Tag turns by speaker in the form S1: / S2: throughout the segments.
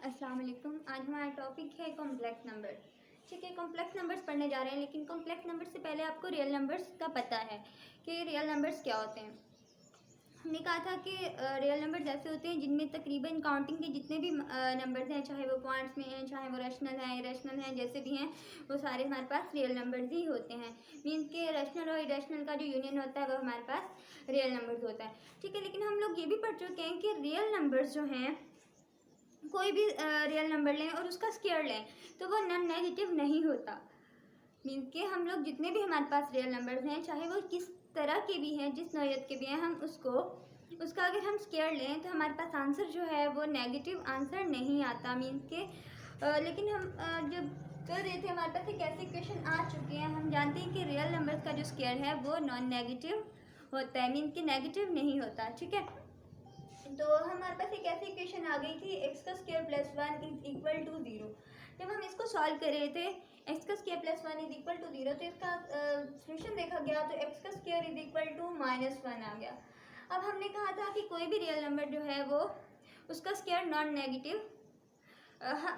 S1: अस्सलाम वालेकुम। आज हमारा टॉपिक है कॉम्प्लेक्स नंबर। ठीक है, कॉम्प्लेक्स नंबर्स पढ़ने जा रहे हैं, लेकिन कॉम्प्लेक्स नंबर से पहले आपको रियल नंबर्स का पता है कि रियल नंबर्स क्या होते हैं। हमने कहा था कि रियल नंबर्स ऐसे होते हैं जिनमें तकरीबन काउंटिंग के जितने भी नंबर्स हैं, चाहे वो पॉइंट्स में हैं, चाहे वो रैशनल हैं, इरेशनल हैं, जैसे भी हैं, वो सारे हमारे पास रियल नंबर्स ही होते हैं। मीन्स के रैशनल और इरेशनल का जो यूनियन होता है वो हमारे पास रियल नंबर्स होता है। ठीक है, लेकिन हम लोग ये भी पढ़ चुके हैं कि रियल नंबर्स जो हैं, कोई भी रियल नंबर लें और उसका स्क्वायर लें तो वो नॉन नेगेटिव नहीं होता। मीन्स के हम लोग जितने भी हमारे पास रियल नंबर्स हैं, चाहे वो किस तरह के भी हैं, जिस नौयत के भी हैं, हम उसका अगर हम स्क्वायर लें तो हमारे पास आंसर जो है वो नेगेटिव आंसर नहीं आता। मीन्स के लेकिन हम जब कर रहे थे हमारे पास एक ऐसे इक्वेशन आ चुके हैं, हम जानते हैं कि रियल नंबर्स का जो स्क्वायर है वो नॉन नेगेटिव होता है, मीन्स के नेगेटिव नहीं होता। ठीक है, तो हमारे पास एक ऐसी इक्वेशन आ गई थी x का square plus 1 is equal to 0। जब हम इसको सॉल्व कर रहे थे x का square plus 1 is equal to 0, तो इसका सोल्यूशन देखा गया तो x का स्क्वायर इज इक्वल टू -1 आ गया। अब हमने कहा था कि कोई भी रियल नंबर जो है वो उसका स्क्वायर नॉन नेगेटिव,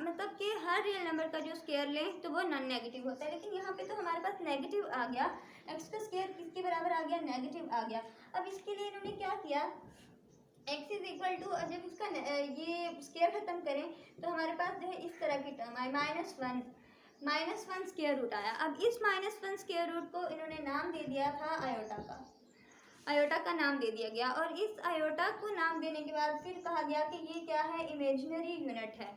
S1: मतलब कि हर रियल नंबर का जो स्क्वायर लें तो वो नॉन नेगेटिव होता है। लेकिन यहाँ पे तो हमारे पास नेगेटिव आ गया, x का स्क्वायर किसके बराबर आ गया, नेगेटिव आ गया। अब इसके लिए इन्होंने क्या किया, x इज इक्वल टू, जब इसका ये स्क्वायर खत्म करें तो हमारे पास जो है इस तरह की टर्म आई -1 स्क्वायर रूट आया। अब इस -1 स्क्वायर रूट को इन्होंने नाम दे दिया था आयोटा का नाम दे दिया गया। और इस आयोटा को नाम देने के बाद फिर कहा गया कि ये क्या है, इमेजिनरी यूनिट है।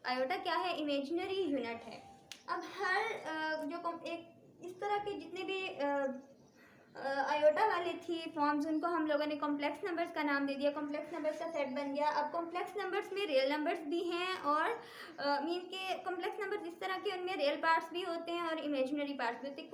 S1: आयोटा क्या है, इमेजिनरी यूनिट है। अब हर जो एक इस तरह के जितने भी आयोटा वाले थी फॉर्म्स, उनको हम लोगों ने कॉम्प्लेक्स नंबर्स का नाम दे दिया, कॉम्प्लेक्स नंबर्स का सेट बन गया। अब कॉम्प्लेक्स नंबर्स में रियल नंबर्स भी हैं और मीन के कॉम्प्लेक्स नंबर्स इस तरह के, उनमें रियल पार्ट्स भी होते हैं और इमेजिनरी पार्ट्स भी होते हैं।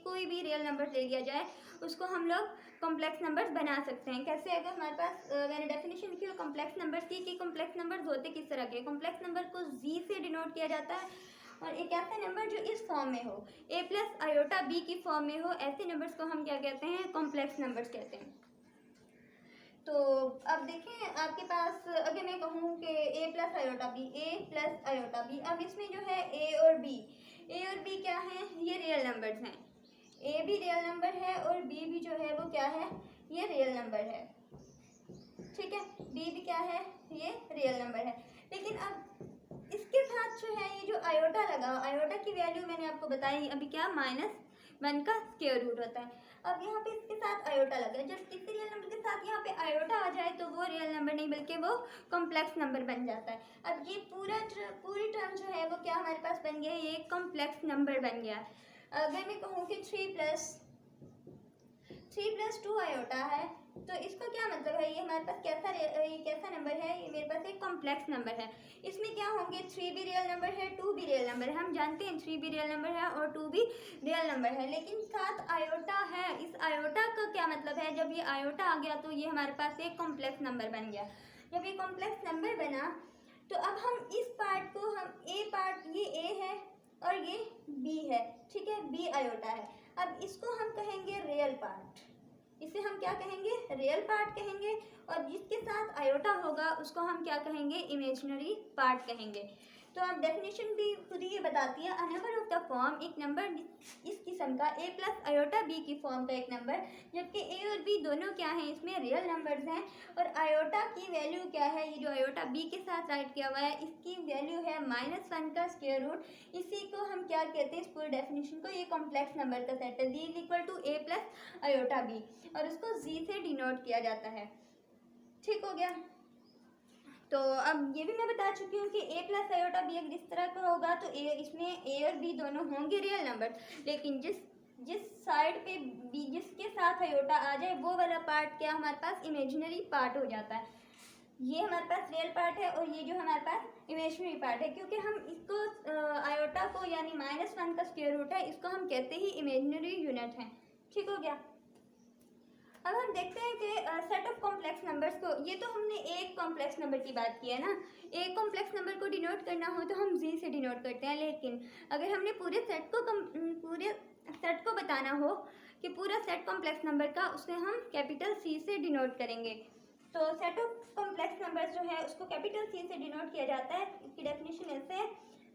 S1: कोई भी रियल नंबर ले लिया जाए उसको हम लोग कॉम्प्लेक्स नंबर्स बना सकते हैं। कैसे, अगर हमारे पास मैंने डेफिनेशन लिखी हो कॉम्प्लेक्स नंबर्स की कि कॉम्प्लेक्स नंबर्स होते किस तरह के, कॉम्प्लेक्स नंबर को जी से डिनोट किया जाता है, और एक ऐसा नंबर जो इस फॉर्म में हो, a प्लस आयोटा b की फॉर्म में हो, ऐसे नंबर्स को हम क्या कहते हैं, कॉम्प्लेक्स नंबर्स कहते हैं। तो अब देखें आपके पास, अगर मैं कहूँ कि a प्लस आयोटा b, अब इसमें जो है a और b क्या है, ये रियल नंबर्स हैं। a भी रियल नंबर है और b भी जो है वो क्या है, ये रियल नंबर है। ठीक है, b भी क्या है, ये रियल नंबर है। लेकिन अब इसके साथ जो है ये जो आयोटा लगा, आयोटा की वैल्यू मैंने आपको बताई अभी क्या, -1 का स्क्वायर रूट होता है। अब यहाँ पे इसके साथ आयोटा लगा, जब किसी रियल नंबर के साथ यहाँ पे आयोटा आ जाए तो वो रियल नंबर नहीं बल्कि वो कॉम्प्लेक्स नंबर बन जाता है। अब ये पूरी टर्म जो है वो क्या हमारे पास बन गया है, ये कॉम्प्लेक्स नंबर बन गया। अगर मैं कहूँ कि 3 + 2 आयोटा है, तो इसका क्या मतलब है, ये हमारे पास ये कैसा नंबर है, ये मेरे पास एक कॉम्प्लेक्स नंबर है। इसमें क्या होंगे, 3 भी रियल नंबर है, 2 भी रियल नंबर है। हम जानते हैं 3 भी रियल नंबर है और 2 भी रियल नंबर है, लेकिन साथ आयोटा है। इस आयोटा का क्या मतलब है, जब ये आयोटा आ गया तो ये हमारे पास एक कॉम्प्लेक्स नंबर बन गया। जब ये कॉम्प्लेक्स नंबर बना तो अब हम इस पार्ट को, हम ए पार्ट, ये ए है और ये बी है, ठीक है, बी आयोटा है। अब इसको हम कहेंगे रियल पार्ट, इसे हम क्या कहेंगे, रियल पार्ट कहेंगे। और जिसके साथ आयोटा होगा उसको हम क्या कहेंगे, इमेजिनरी पार्ट कहेंगे। तो अब डेफिनेशन भी खुद ही ये बताती है, a number of the form, एक नंबर इस किस्म का a प्लस आयोटा b की फॉर्म का एक नंबर, जबकि a और b दोनों क्या हैं, इसमें रियल नंबर्स हैं। और आयोटा की वैल्यू क्या है, ये जो आयोटा b के साथ राइट किया हुआ है, इसकी वैल्यू है -1 का स्क्वायर रूट। इसी को हम क्या कहते हैं, इस पूरे डेफिनेशन को, ये कॉम्प्लेक्स नंबर का सेट है, d is equal to a plus iota b, और उसको z से डिनोट किया जाता है। ठीक हो गया। तो अब ये भी मैं बता चुकी हूँ कि a प्लस आयोटा b अगर इस तरह का होगा तो इसमें a और b दोनों होंगे रियल नंबर, लेकिन जिस साइड पे b, जिसके साथ आयोटा आ जाए वो वाला पार्ट क्या हमारे पास इमेजिनरी पार्ट हो जाता है। ये हमारे पास रियल पार्ट है और ये जो हमारे पास इमेजिनरी पार्ट है, क्योंकि हम इसको आयोटा को, यानी -1 का स्क्वायर रूट है, इसको हम कहते ही इमेजिनरी यूनिट है। ठीक हो गया। अब हम देखते हैं कि सेट ऑफ कॉम्प्लेक्स नंबर्स को, ये तो हमने एक कॉम्प्लेक्स नंबर की बात की है ना, एक कॉम्प्लेक्स नंबर को डिनोट करना हो तो हम जी से डिनोट करते हैं। लेकिन अगर हमने पूरे सेट को बताना हो कि पूरा सेट कॉम्प्लेक्स नंबर का, उसे हम कैपिटल सी से डिनोट करेंगे। तो सेट ऑफ कॉम्प्लेक्स नंबर्स जो है उसको कैपिटल सी से डिनोट किया जाता है। इसकी डेफिनेशन ऐसे है,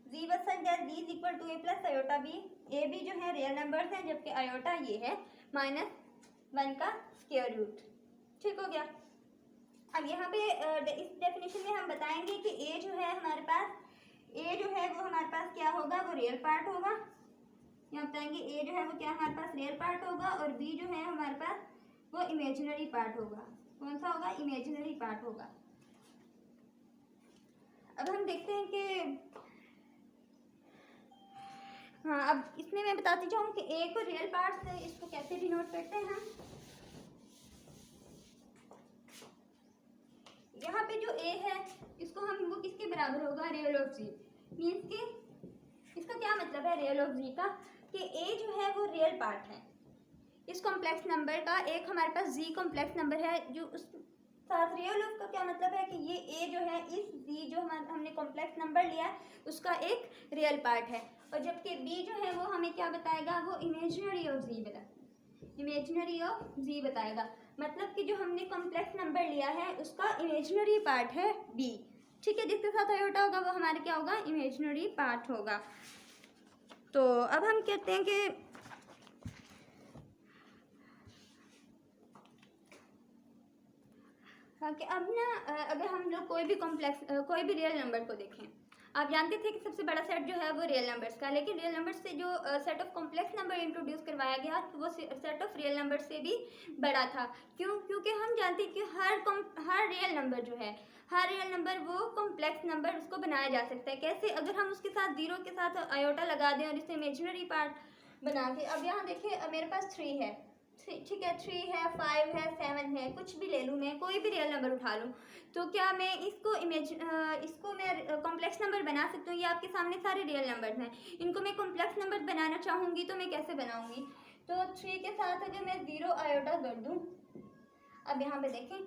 S1: जी बस Z is equal to A plus iota B. A B जो है रियल नंबर्स हैं, जबकि आयोटा ये है -1 का स्क्वायर रूट। ठीक हो गया। अब यहाँ पे इस डेफिनेशन में हम बताएंगे कि ए जो है हमारे पास, ए जो है वो हमारे पास क्या होगा, वो रियल पार्ट होगा। यहाँ बताएंगे ए जो है वो क्या हमारे पास रियल पार्ट होगा, और बी जो है हमारे पास वो इमेजिनरी पार्ट होगा। कौन सा होगा? इमेजिनरी पार्ट होगा। अब हम देखते हैं कि हाँ, अब इसमें मैं बताती जाऊँ कि ए को रियल पार्ट से इसको कैसे डिनोट करते हैं हम। यहाँ पे जो ए है इसको हम, वो किसके बराबर होगा? Real of ji. मीन्स कि इसका क्या मतलब है रियल ऑफ जी का, कि ए जो है वो रियल पार्ट है इस कॉम्प्लेक्स नंबर का। एक हमारे पास जी कॉम्प्लेक्स नंबर है जो उस साथ रियल ऑफ का क्या मतलब है कि ये ए जो है इस जी जो हमने कॉम्प्लेक्स नंबर लिया है उसका एक रियल पार्ट है। और जबकि बी जो है वो हमें क्या बताएगा? वो इमेजिनरी ऑफ जी बताएगा। इमेजिनरी ऑफ जी बताएगा, मतलब कि जो हमने कॉम्प्लेक्स नंबर लिया है उसका इमेजिनरी पार्ट है बी। ठीक है, जिसके साथ आयोटा होगा वो हमारे क्या होगा? इमेजिनरी पार्ट होगा। तो अब हम कहते हैं कि कि अब ना अगर हम लोग कोई भी कोई भी रियल नंबर को देखें, आप जानते थे कि सबसे बड़ा सेट जो है वो रियल नंबर्स का, लेकिन रियल नंबर्स से जो set of complex number introduce करवाया गया वो सेट ऑफ रियल नंबर से भी बड़ा था। क्यों? क्योंकि हम जानते हैं कि हर रियल नंबर जो है, हर रियल नंबर वो कॉम्प्लेक्स नंबर उसको बनाया जा सकता है। कैसे? अगर हम उसके साथ जीरो के साथ आयोटा लगा दें और इसे इमेजिनरी पार्ट बना के। अब यहाँ देखिए, अब मेरे पास 3 है, ठीक है, 3 है, 5 है, 7 है, कुछ भी ले लूँ मैं, कोई भी रियल नंबर उठा लूँ, तो क्या मैं इसको मैं कॉम्प्लेक्स नंबर बना सकती हूँ? ये आपके सामने सारे रियल नंबर्स हैं, इनको मैं कॉम्प्लेक्स नंबर बनाना चाहूँगी तो मैं कैसे बनाऊँगी? तो 3 के साथ अगर मैं 0 आयोटा कर दूँ, अब यहाँ पे देखें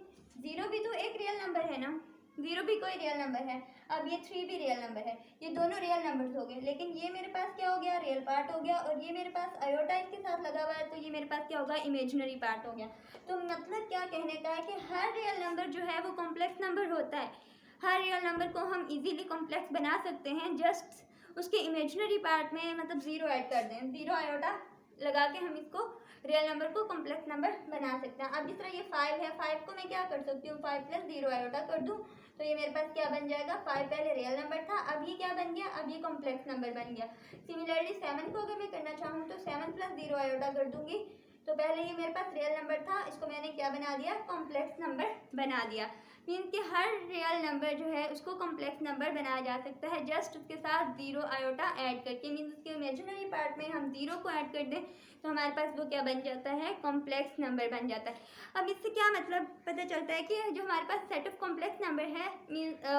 S1: 0 भी तो एक रियल नंबर है ना, 0 भी कोई रियल नंबर है। अब ये 3 भी रियल नंबर है, ये दोनों रियल नंबर्स हो गए, लेकिन ये मेरे पास क्या हो गया? रियल पार्ट हो गया। और ये मेरे पास आयोटा इसके साथ लगा हुआ है, तो ये मेरे पास क्या होगा? इमेजिनरी पार्ट हो गया। तो मतलब क्या कहने का है कि हर रियल नंबर जो है वो कॉम्प्लेक्स नंबर होता है। हर रियल नंबर को हम इजीली कॉम्प्लेक्स बना सकते हैं, जस्ट उसके इमेजिनरी पार्ट में मतलब 0 ऐड कर दें, 0 आयोटा लगा के हम इसको रियल नंबर को कॉम्प्लेक्स नंबर बना सकते हैं। अब जिस तरह ये 5 है, 5 को मैं क्या कर सकती हूँ? 5 + 0 आयोटा कर दूँ, तो ये मेरे पास क्या बन जाएगा? 5 पहले रियल नंबर था, अब ये क्या बन गया? अब ये कॉम्प्लेक्स नंबर बन गया। सिमिलरली 7 को अगर मैं करना चाहूँ तो 7 + 0 आयोटा कर दूंगी, तो पहले ये मेरे पास रियल नंबर था, इसको मैंने क्या बना दिया? कॉम्प्लेक्स नंबर बना दिया। मीन्स कि हर रियल नंबर जो है उसको कॉम्प्लेक्स नंबर बनाया जा सकता है जस्ट उसके साथ 0 आयोटा ऐड करके। मीन्स उसके इमेजिनरी पार्ट में हम 0 को ऐड कर दें तो हमारे पास वो क्या बन जाता है? कॉम्प्लेक्स नंबर बन जाता है। अब इससे क्या मतलब पता चलता है कि जो हमारे पास सेट ऑफ कॉम्प्लेक्स नंबर है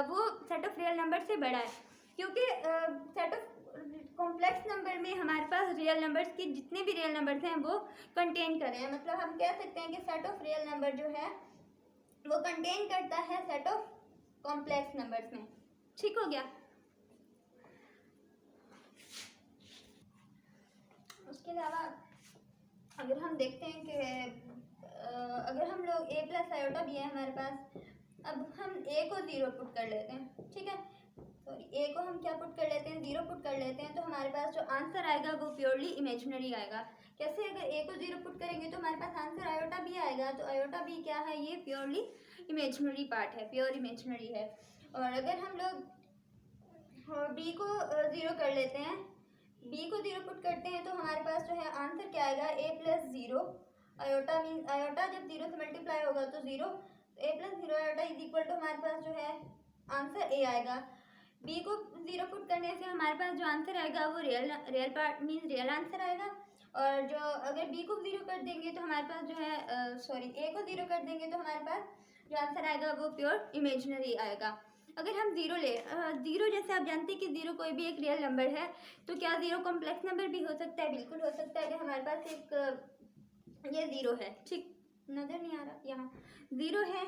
S1: वो सेट ऑफ रियल नंबर से बड़ा है, क्योंकि सेट ऑफ कॉम्प्लेक्स नंबर में हमारे पास रियल नंबर्स के जितने भी रियल नंबर्स हैं वो कंटेन कर रहे हैं। मतलब हम कह सकते हैं कि सेट ऑफ रियल नंबर जो है वो कंटेन करता है सेट ऑफ कॉम्प्लेक्स नंबर्स में। ठीक हो गया। उसके अलावा अगर हम देखते हैं कि अगर हम लोग a + आयोटा भी है हमारे पास, अब हम a को 0 पुट कर लेते हैं, ठीक है, सॉरी a को हम क्या पुट कर लेते हैं? 0 पुट कर लेते हैं, तो हमारे पास जो आंसर आएगा वो प्योरली इमेजिनरी आएगा। कैसे? अगर a को 0 पुट करेंगे तो हमारे पास आंसर आयोटा भी आएगा, तो आयोटा भी क्या है? ये प्योरली इमेजिनरी पार्ट है, प्योर इमेजिनरी है। और अगर हम लोग b को 0 कर लेते हैं, b को 0 पुट करते हैं तो हमारे पास जो है आंसर क्या आएगा? a + 0 iota. मीन आयोटा जब 0 से मल्टीप्लाई होगा तो 0, a + 0 iota is equal to हमारे पास जो है आंसर a आएगा। b को 0 पुट करने से हमारे पास जो आंसर आएगा वो real part mean real answer आएगा। और जो अगर b को 0 कर देंगे तो हमारे पास जो है a को 0 कर देंगे तो हमारे पास जो आंसर आएगा वो प्योर इमेजिनरी आएगा। अगर हम 0 जैसे आप जानते हैं कि 0 कोई भी एक रियल नंबर है, तो क्या 0 कॉम्प्लेक्स नंबर भी हो सकता है? बिल्कुल हो सकता है। अगर हमारे पास एक ये 0 है, ठीक, नज़र नहीं आ रहा, यहाँ 0 है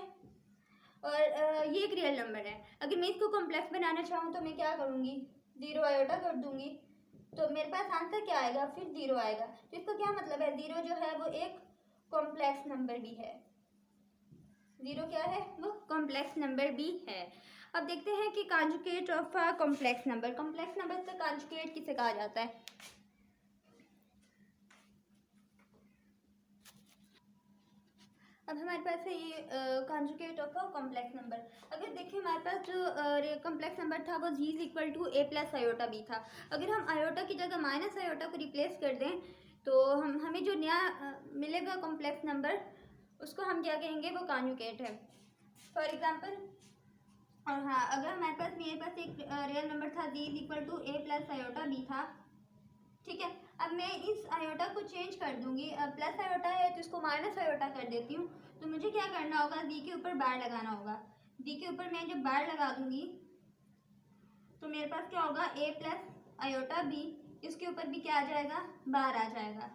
S1: और ये एक रियल नंबर है। अगर मैं इसको कॉम्प्लेक्स बनाना चाहूँ तो मैं क्या करूँगी? 0 आयोटा कर दूँगी, तो मेरे पास आंसर क्या आएगा? फिर 0 आएगा। तो इसका क्या मतलब है? 0 जो है वो एक कॉम्प्लेक्स नंबर भी है। ज़ीरो क्या है, वो कॉम्प्लेक्स नंबर भी है। अब देखते हैं कि conjugate of a complex number, complex number का कॉन्जुगेट किसे कहा जाता है। अब हमारे पास है ये conjugate of a complex number. अगर देखिए हमारे पास जो कॉम्प्लेक्स नंबर था वो Z is equal to A plus iota B था। अगर हम आयोटा की जगह माइनस आयोटा को रिप्लेस कर दें तो हमें जो नया मिलेगा कॉम्प्लेक्स नंबर उसको हम क्या कहेंगे, वो कॉन्जुगेट है। फॉर एग्जांपल, और हाँ, अगर मेरे पास एक रियल नंबर था Z is equal to A plus iota B था, ठीक है। अब मैं इस आयोटा को चेंज कर दूंगी, अब प्लस आयोटा है तो इसको माइनस आयोटा कर देती हूँ। तो मुझे क्या करना होगा, दी के ऊपर बार लगाना होगा। दी के ऊपर मैं जब बार लगा दूंगी तो मेरे पास क्या होगा, ए प्लस आयोटा बी, इसके ऊपर भी क्या आ जाएगा, बार आ जाएगा।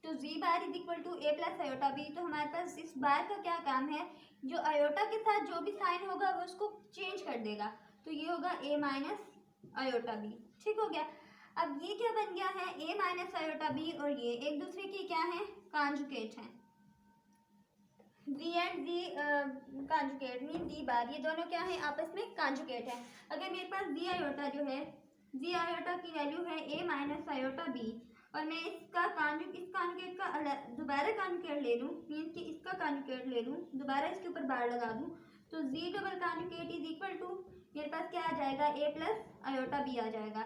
S1: तो Z bar is equal to A plus iota B. तो हमारे पास इस बार का क्या काम है, जो आयोटा के साथ जो भी साइन होगा वो उसको चेंज कर देगा। तो ये होगा ए माइनस आयोटा बी, ठीक हो गया। अब ये क्या बन गया है, ए माइनस आयोटा बी और ये एक दूसरे की क्या है, कॉन्जुगेट हैं। जी एंड जी कॉन्जुगेट मीन जी बार, ये दोनों क्या है, आपस में कॉन्जुगेट है। अगर मेरे पास जी आयोटा जो है, जी आयोटा की वैल्यू है ए माइनस आयोटा बी, और मैं इस कॉन्जुगेट का दोबारा कॉन्जुगेट ले लूँ, मीन कि इसका कॉन्जुगेट ले लूँ, दोबारा इसके ऊपर बार लगा दूँ, तो Z double conjugate is equal to मेरे पास क्या आ जाएगा, ए प्लस आयोटा बी आ जाएगा।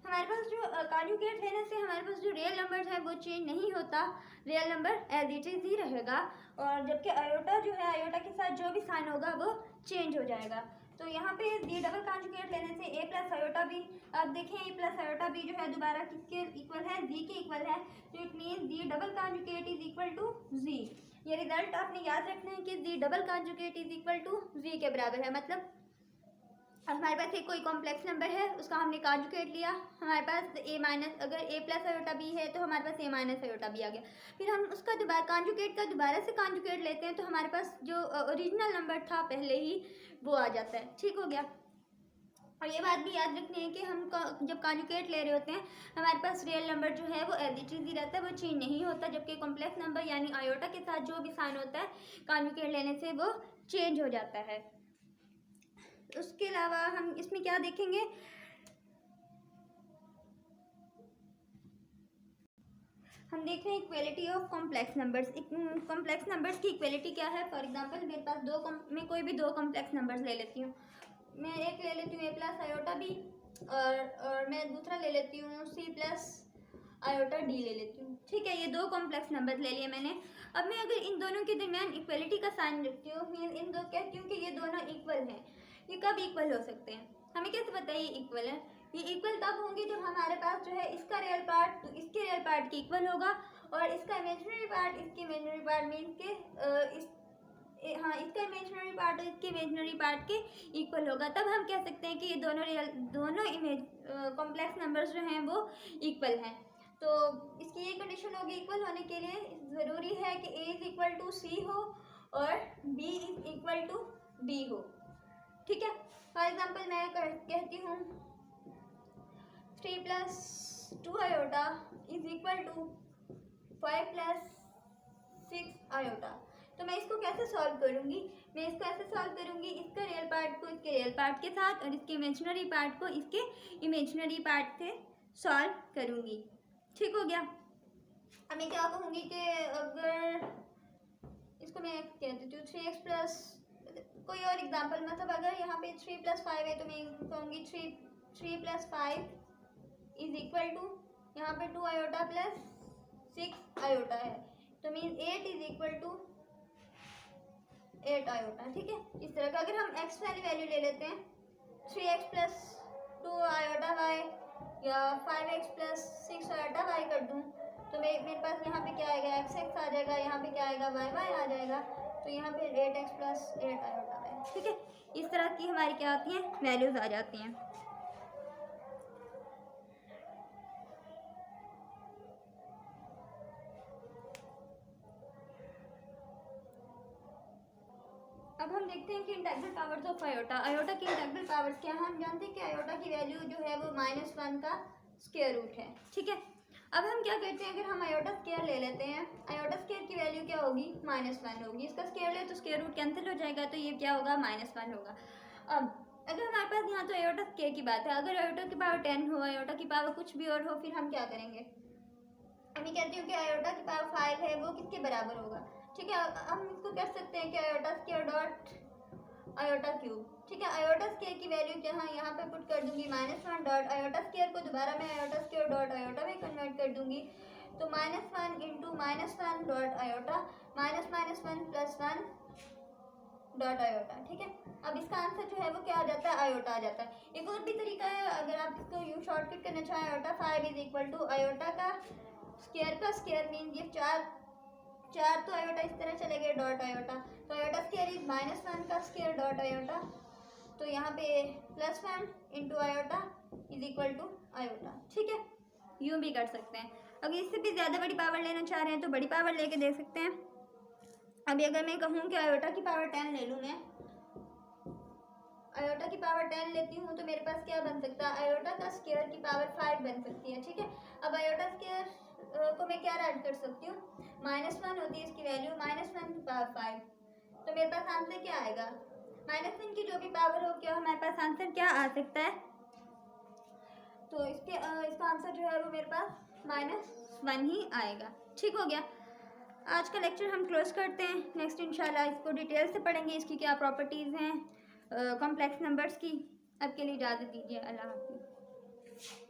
S1: हमारे पास जो कॉन्जुगेट लेने से हमारे पास जो रियल नंबर है वो चेंज नहीं होता, real number as it is ही रहेगा। और जबकि आयोटा जो है, आयोटा के साथ जो भी साइन होगा वो चेंज हो जाएगा। तो यहाँ पे जी डबल कॉन्जुगेट लेने से ए प्लस आयोटा बी, अब देखें ए प्लस आयोटा बी जो है दोबारा किसके इक्वल है, जी के इक्वल है। तो it mean Z double conjugate is equal to Z. ये रिजल्ट आपने याद रखना है कि Z double conjugate is equal to Z के बराबर है। मतलब हमारे पास एक कोई कॉम्प्लेक्स नंबर है, उसका हमने कॉन्जुगेट लिया, हमारे पास ए माइनस, अगर ए प्लस आयोटा बी है तो हमारे पास ए माइनस आयोटा बी आ गया। फिर हम उसका दोबारा कॉन्जुगेट का दोबारा से कॉन्जुगेट लेते हैं तो हमारे पास जो ओरिजिनल नंबर था पहले ही वो आ जाता है, ठीक हो गया। और ये बात भी याद रखनी है कि हम जब कॉन्जुगेट ले रहे होते हैं हमारे पास रियल नंबर जो है वो एज इट इज ही रहता है, वो चेंज नहीं होता। जबकि कॉम्प्लेक्स नंबर यानी आयोटा के साथ जो भी साइन होता है कॉन्जुगेट लेने से वो चेंज हो जाता है। उसके अलावा हम इसमें क्या देखेंगे, हम देख रहे हैं equality of complex numbers. Complex numbers की इक्वलिटी क्या है। फॉर एग्जांपल मेरे पास मैं कोई भी दो कॉम्प्लेक्स नंबर्स ले लेती हूँ। मैं एक ले लेती हूँ ए प्लस आयोटा बी, और मैं दूसरा ले लेती हूँ सी प्लस आयोटा डी ले लेती हूँ, ठीक है। ये दो कॉम्प्लेक्स नंबर ले लिए मैंने। अब मैं अगर इन दोनों के दरमियान इक्वलिटी का साइन रखती हूँ, मीन इन दो कहती हूँ कि ये दोनों इक्वल हैं। ये कब इक्वल हो सकते हैं, हमें कैसे पता है ये इक्वल है। ये इक्वल तब होंगे जब हमारे पास जो है इसका रियल पार्ट तो इसके रियल पार्ट के इक्वल होगा, और इसका इमेजिनरी पार्ट इसके इमेजिनरी पार्ट मीन के इसका इमेजिनरी पार्ट और इसके इमेजिनरी पार्ट के इक्वल होगा। तब हम कह सकते हैं कि ये दोनों इमेज कॉम्प्लेक्स नंबर्स जो हैं वो इक्वल हैं। तो इसकी ये कंडीशन होगी इक्वल होने के लिए ज़रूरी है कि A is equal to C हो और B is equal to B हो, ठीक है। फॉर एग्जाम्पल मैं कहती हूँ 3 plus 2 iota is equal to 5 plus 6 iota. तो मैं इसको कैसे सॉल्व करूँगी, मैं इसको ऐसे सॉल्व करूँगी, इसका रियल पार्ट को इसके रियल पार्ट के साथ और इसके इमेजिनरी पार्ट को इसके इमेजिनरी पार्ट से सॉल्व करूँगी, ठीक हो गया। अब मैं क्या कहूँगी कि अगर इसको मैं कह देती हूँ 3x प्लस कोई और एग्जांपल, मतलब अगर यहाँ पे 3 प्लस 5 है तो मैं कहूँगी 3 प्लस 5 इज इक्वल टू यहाँ पे 2 आयोटा प्लस 6 आयोटा है, तो mean 8 is equal to 8 iota, ठीक है। इस तरह का अगर हम x वाली वैल्यू ले लेते हैं 3x प्लस 2 आयोटा y या 5x प्लस 6 आयोटा y कर दूँ तो मेरे पास यहाँ पे क्या आएगा, x आ जाएगा, यहाँ पे क्या आएगा, y आ जाएगा। तो यहाँ पे 8x प्लस 8 आयोटा है, ठीक है। इस तरह की हमारी क्या आती हैं, वैल्यूज आ जाती हैं। अब हम देखते हैं कि integral powers of iota. Iota की इंटेग्रल पावर्स क्या है, हम जानते हैं कि आयोटा की वैल्यू जो है वो -1 का स्क्वायर रूट है, ठीक है। अब हम क्या करते हैं, अगर हम आयोटा स्क्वायर ले लेते हैं, आयोटा स्क्वायर की वैल्यू क्या होगी, -1 होगी। इसका स्क्वायर ले तो स्क्वायर रूट कैंसिल हो जाएगा, तो ये क्या होगा, -1 होगा। अब अगर हमारे पास यहाँ तो आयोटा स्क्वायर की बात है, अगर आयोटा की पावर 10 हो, आयोटा की पावर कुछ भी और हो, फिर हम क्या करेंगे, मैं कहती हूँ कि आयोटा की पावर 5 है, वो किसके बराबर होगा, ठीक है। हम इसको कर सकते हैं कि iota square dot iota cube, ठीक है। आयोटा स्क्वायर की वैल्यू यहाँ पे पुट कर दूंगी -1 डॉट आयोटा स्क्वायर को दोबारा मैं आयोटा स्क्वायर डॉट आयोटा में कन्वर्ट कर दूंगी, तो -1 into -1 dot iota -1 plus 1 dot iota, ठीक है। अब इसका आंसर जो है वो क्या आ जाता है, आयोटा आ जाता है। एक और भी तरीका है, अगर आप इसको यूँ शॉर्टकट करना चाहें, iota 5 is equal to iota का स्क्वायर मीन ये 4 तो आयोटा इस तरह चले गए डॉट आयोटा, तो आयोटा स्क्वायर इज -1 का स्क्वायर डॉट आयोटा, तो यहाँ पे +1 into iota is equal to iota, ठीक है। यूँ भी कर सकते हैं। अगर इससे भी ज़्यादा बड़ी पावर लेना चाह रहे हैं तो बड़ी पावर लेके देख सकते हैं। अभी अगर मैं कहूँ कि आयोटा की पावर 10 ले लूँ, मैं आयोटा की पावर 10 लेती हूँ, तो मेरे पास क्या बन सकता है, आयोटा का स्क्वायर की पावर 5 बन सकती है, ठीक है। अब आयोटा स्क्वायर को मैं क्या ऐड कर सकती हूँ, -1 होती है इसकी वैल्यू, -1 की पावर 5, तो मेरे पास आंसर क्या आएगा, -1 की जो भी पावर हो, क्या हमारे पास आंसर क्या आ सकता है, तो इसका आंसर जो है वो मेरे पास -1 ही आएगा, ठीक हो गया। आज का लेक्चर हम क्लोज करते हैं, नेक्स्ट इंशाल्लाह इसको डिटेल से पढ़ेंगे, इसकी क्या प्रॉपर्टीज़ हैं कॉम्प्लेक्स नंबर्स की। अब के लिए इजाज़त दीजिए, अल्लाह हाफ़िज़।